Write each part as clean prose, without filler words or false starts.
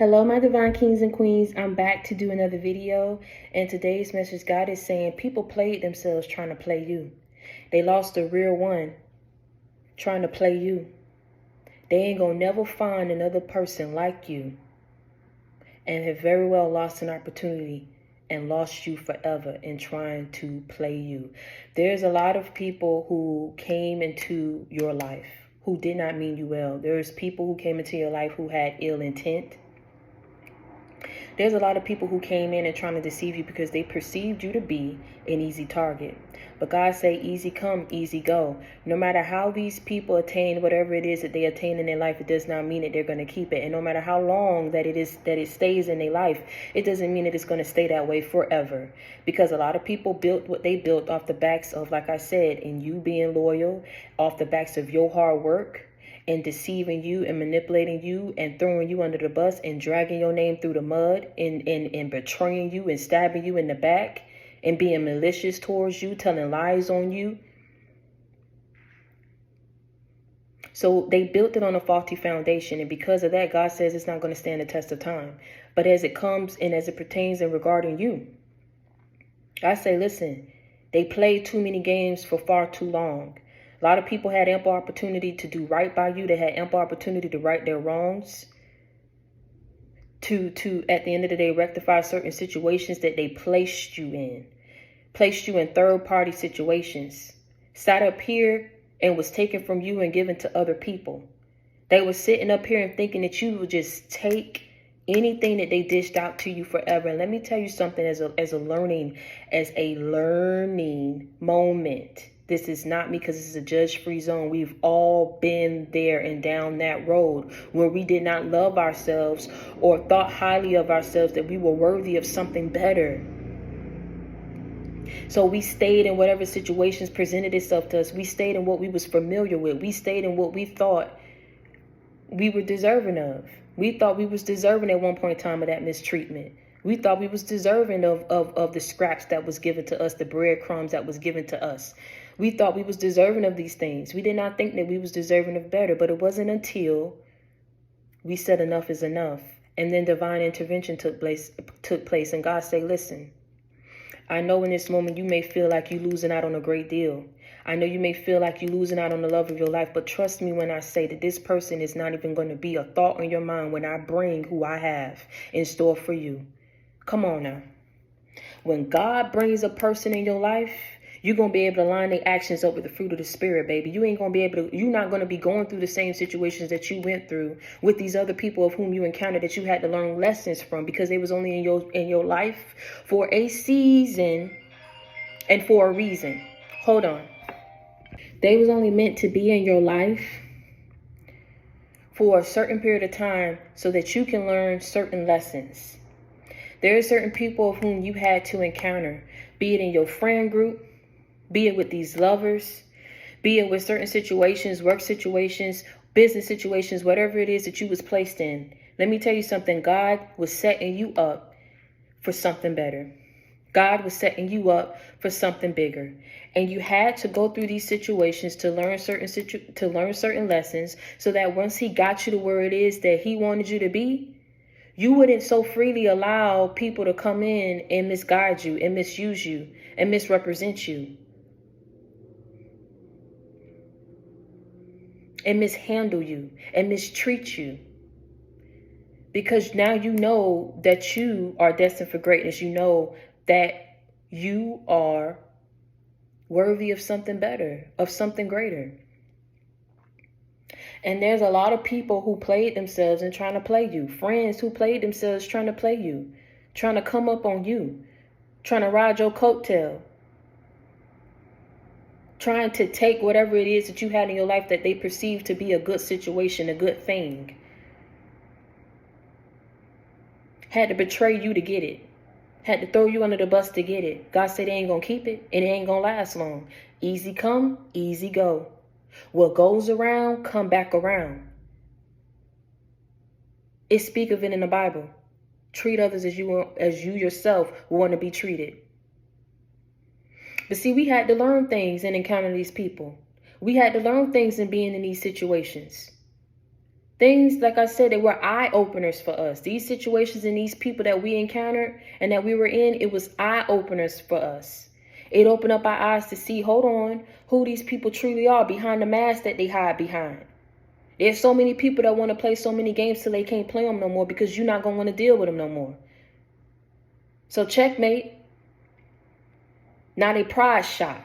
Hello, my divine kings and queens. I'm back to do another video. And today's message, God is saying people played themselves trying to play you. They lost the real one trying to play you. They ain't gonna never find another person like you, and have very well lost an opportunity and lost you forever in trying to play you. There's a lot of people who came into your life who did not mean you well. There's people who came into your life who had ill intent. There's a lot of people who came in and trying to deceive you because they perceived you to be an easy target. But God say, easy come, easy go. No matter how these people attain whatever it is that they attain in their life, it does not mean that they're going to keep it. And no matter how long that it stays in their life, it doesn't mean that it's going to stay that way forever. Because a lot of people built what they built off the backs of, like I said, in you being loyal, off the backs of your hard work, and deceiving you and manipulating you and throwing you under the bus and dragging your name through the mud and betraying you and stabbing you in the back and being malicious towards you, telling lies on you. So they built it on a faulty foundation, and because of that, God says it's not going to stand the test of time. But as it comes and as it pertains and regarding you, I say, listen, they played too many games for far too long. A lot of people had ample opportunity to do right by you. They had ample opportunity to right their wrongs, to at the end of the day, rectify certain situations that they placed you in third-party situations, sat up here and was taken from you and given to other people. They were sitting up here and thinking that you would just take anything that they dished out to you forever. And let me tell you something, as a learning moment. This is not me, because this is a judge-free zone. We've all been there and down that road where we did not love ourselves or thought highly of ourselves, that we were worthy of something better. So we stayed in whatever situations presented itself to us. We stayed in what we was familiar with. We stayed in what we thought we were deserving of. We thought we was deserving at one point in time of that mistreatment. We thought we was deserving of the scraps that was given to us, the breadcrumbs that was given to us. We thought we was deserving of these things. We did not think that we was deserving of better, but it wasn't until we said enough is enough. And then divine intervention took place, and God said, listen, I know in this moment you may feel like you're losing out on a great deal. I know you may feel like you're losing out on the love of your life, but trust me when I say that this person is not even going to be a thought in your mind when I bring who I have in store for you. Come on now. When God brings a person in your life, you're going to be able to line their actions up with the fruit of the spirit, baby. You're not going to be going through the same situations that you went through with these other people of whom you encountered, that you had to learn lessons from, because they was only in your life for a season and for a reason. Hold on. They was only meant to be in your life for a certain period of time so that you can learn certain lessons. There are certain people of whom you had to encounter, be it in your friend group, be it with these lovers, be it with certain situations, work situations, business situations, whatever it is that you was placed in. Let me tell you something. God was setting you up for something better. God was setting you up for something bigger. And you had to go through these situations to learn certain lessons, so that once he got you to where it is that he wanted you to be, you wouldn't so freely allow people to come in and misguide you and misuse you and misrepresent you and mishandle you and mistreat you. Because now you know that you are destined for greatness. You know that you are worthy of something better, of something greater. And there's a lot of people who played themselves and trying to play you. Friends who played themselves trying to play you, trying to come up on you, trying to ride your coattail, trying to take whatever it is that you had in your life that they perceive to be a good situation, a good thing. Had to betray you to get it. Had to throw you under the bus to get it. God said they ain't going to keep it, and it ain't going to last long. Easy come, easy go. What goes around, come back around. It speaks of it in the Bible. Treat others as you yourself want to be treated. But see, we had to learn things and encounter these people. We had to learn things in being in these situations. Things, like I said, that were eye-openers for us. These situations and these people that we encountered and that we were in, it was eye-openers for us. It opened up our eyes to see, hold on, who these people truly are behind the mask that they hide behind. There's so many people that want to play so many games till they can't play them no more because you're not going to want to deal with them no more. So checkmate. Now they prize shot.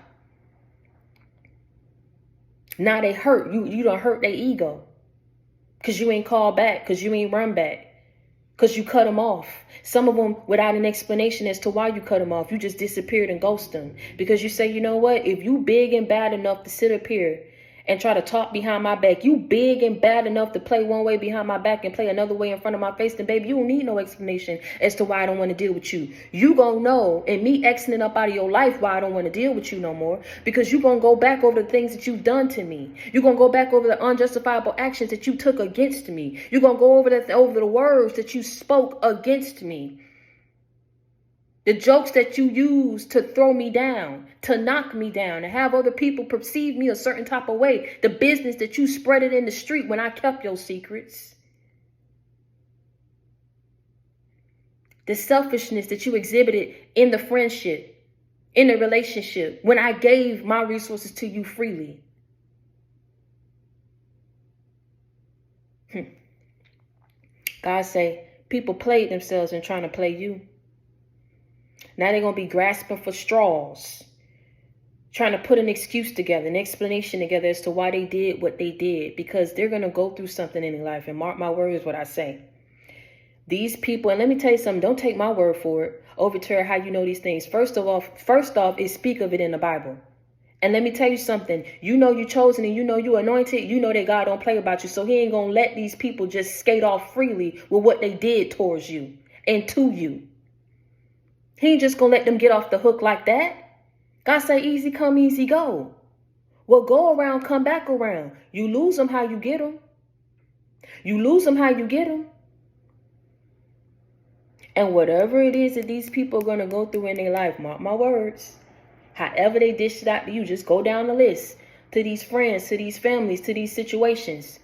Now they hurt. You done hurt their ego. Because you ain't called back. Because you ain't run back. Because you cut them off. Some of them without an explanation as to why you cut them off. You just disappeared and ghosted them. Because you say, you know what? If you big and bad enough to sit up here and try to talk behind my back, you big and bad enough to play one way behind my back and play another way in front of my face, then baby, you don't need no explanation as to why I don't want to deal with you. You gonna know, and me exiting up out of your life, why I don't want to deal with you no more, because you gonna go back over the things that you've done to me. You gonna go back over the unjustifiable actions that you took against me. You gonna go over the words that you spoke against me. The jokes that you use to throw me down, to knock me down, and have other people perceive me a certain type of way. The business that you spread it in the street when I kept your secrets. The selfishness that you exhibited in the friendship, in the relationship, when I gave my resources to you freely. God say, people played themselves in trying to play you. Now they're going to be grasping for straws, trying to put an excuse together, an explanation together as to why they did what they did, because they're going to go through something in their life. And mark my words what I say. These people, and let me tell you something, don't take my word for it. 𝗪𝗡𝗃, how you know these things. First off, is speak of it in the Bible. And let me tell you something. You know you're chosen and you know you're anointed. You know that God don't play about you. So he ain't going to let these people just skate off freely with what they did towards you and to you. He ain't just going to let them get off the hook like that. God say, easy come, easy go. Well, go around, come back around. You lose them how you get them. You lose them how you get them. And whatever it is that these people are going to go through in their life, mark my words, however they dish it out to you, just go down the list to these friends, to these families, to these situations.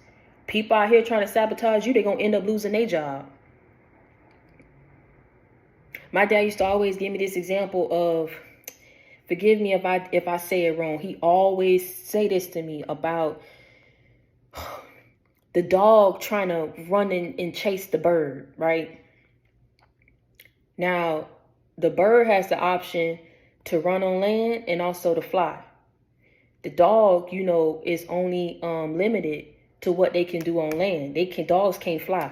People out here trying to sabotage you, they're going to end up losing their job. My dad used to always give me this example of, forgive me if I say it wrong. He always say this to me about the dog trying to run and chase the bird, right? Now, the bird has the option to run on land and also to fly. The dog, you know, is only limited to what they can do on land. Dogs can't fly.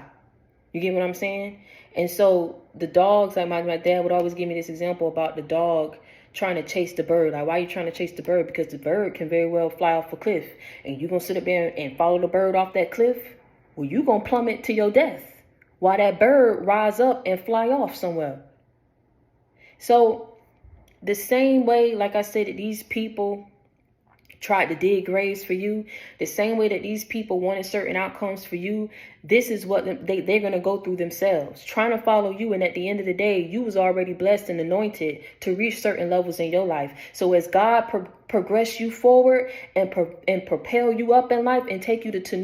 You get what I'm saying? And so the dogs, like my dad would always give me this example about the dog trying to chase the bird. Like, why are you trying to chase the bird? Because the bird can very well fly off a cliff. And you're going to sit up there and follow the bird off that cliff? Well, you're going to plummet to your death while that bird rise up and fly off somewhere. So the same way, like I said, that these people tried to dig graves for you, the same way that these people wanted certain outcomes for you, this is what they're going to go through themselves, trying to follow you. And at the end of the day, you was already blessed and anointed to reach certain levels in your life. So as God progress you forward and propel you up in life and take you to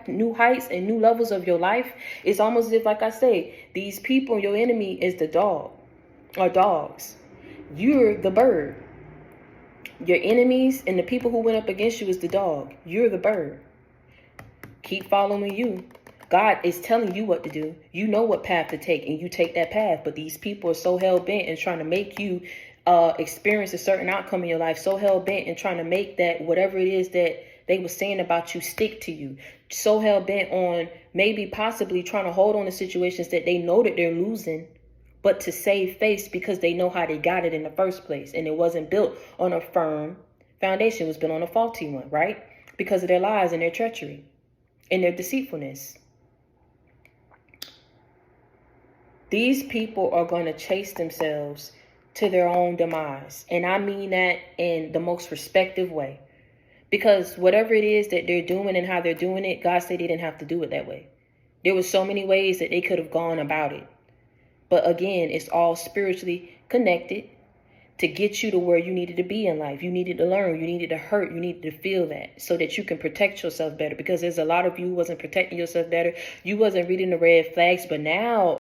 new heights and new levels of your life, it's almost as if, like I say, these people, your enemy is the dog or dogs. You're the bird. Your enemies and the people who went up against you is the dog. You're the bird. Keep following you. God is telling you what to do. You know what path to take, and you take that path. But these people are so hell-bent in trying to make you experience a certain outcome in your life. So hell-bent in trying to make that whatever it is that they were saying about you stick to you. So hell-bent on maybe possibly trying to hold on to situations that they know that they're losing, but to save face because they know how they got it in the first place. And it wasn't built on a firm foundation. It was built on a faulty one, right? Because of their lies and their treachery and their deceitfulness. These people are going to chase themselves to their own demise. And I mean that in the most respective way. Because whatever it is that they're doing and how they're doing it, God said they didn't have to do it that way. There were so many ways that they could have gone about it. But again, it's all spiritually connected to get you to where you needed to be in life. You needed to learn, you needed to hurt, you needed to feel that so that you can protect yourself better, because there's a lot of you who wasn't protecting yourself better. You wasn't reading the red flags, but now